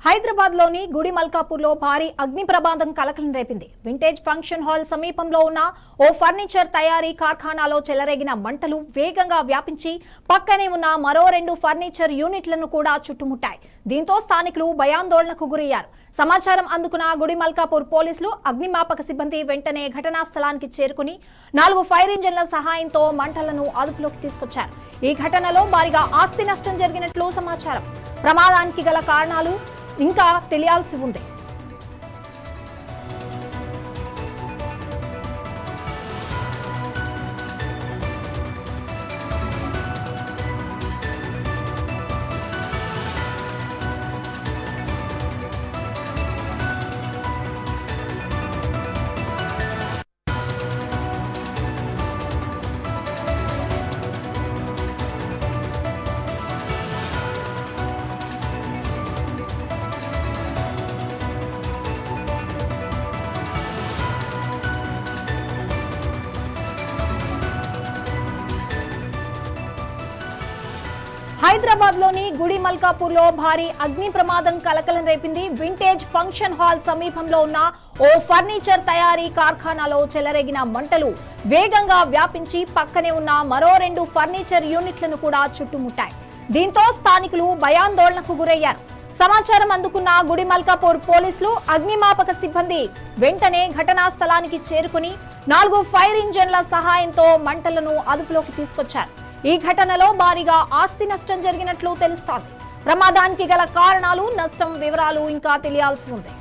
హైదరాబాద్ లోని గుడి మల్కాపూర్ లో భారీ అగ్ని ప్రమాదం కలకలం రేపింది. వింటేజ్ ఫంక్షన్ హాల్ సమీపంలో ఉన్న ఓ ఫర్నిచర్ తయారీ కార్ఖానాలో చెలరేగిన మంటలు వేగంగా వ్యాపించి పక్కనే ఉన్న మరో 2 ఫర్నిచర్ యూనిట్లను కూడా చుట్టుముట్టాయి. దీంతో స్థానికులు భయాందోళనకు గురయ్యారు. సమాచారం అందుకున్న గుడి మల్కాపూర్ పోలీసులు, అగ్నిమాపక సిబ్బంది వెంటనే ఘటనా స్థలానికి చేరుకుని 4 ఫైర్ ఇంజన్ల సహాయంతో మంటలను అదుపులోకి తీసుకొచ్చారు. ఈ ఘటనలో భారీగా ఆస్తి నష్టం జరిగినట్లు సమాచారం. ప్రమాదానికి గల కారణాలు ఇంకా తెలియాల్సి ఉంది. హైదరాబాద్ లోని గుడి మల్కాపూర్ లో భారీ అగ్ని ప్రమాదం కలకలం రేపింది. వింటేజ్ ఫంక్షన్ హాల్ సమీపంలో ఉన్న ఓ ఫర్నిచర్ తయారీ కార్ఖానాలో చెలరేగిన మంటలు వేగంగా వ్యాపించి పక్కనే ఉన్న మరో 2 ఫర్నిచర్ యూనిట్లను కూడా చుట్టుముట్టాయి. దీంతో స్థానికులు భయాందోళనకు గురయ్యారు. సమాచారం అందుకున్న గుడి మల్కాపూర్ పోలీసులు, అగ్నిమాపక సిబ్బంది వెంటనే ఘటనా స్థలానికి చేరుకుని 4 ఫైర్ ఇంజన్ల సహాయంతో మంటలను అదుపులోకి తీసుకొచ్చారు. ఈ ఘటనలో భారీగా ఆస్తి నష్టం జరిగినట్లు తెలుస్తోంది. ప్రమాదానికి గల కారణాలు, నష్టం వివరాలు ఇంకా తెలియాల్సి ఉంది.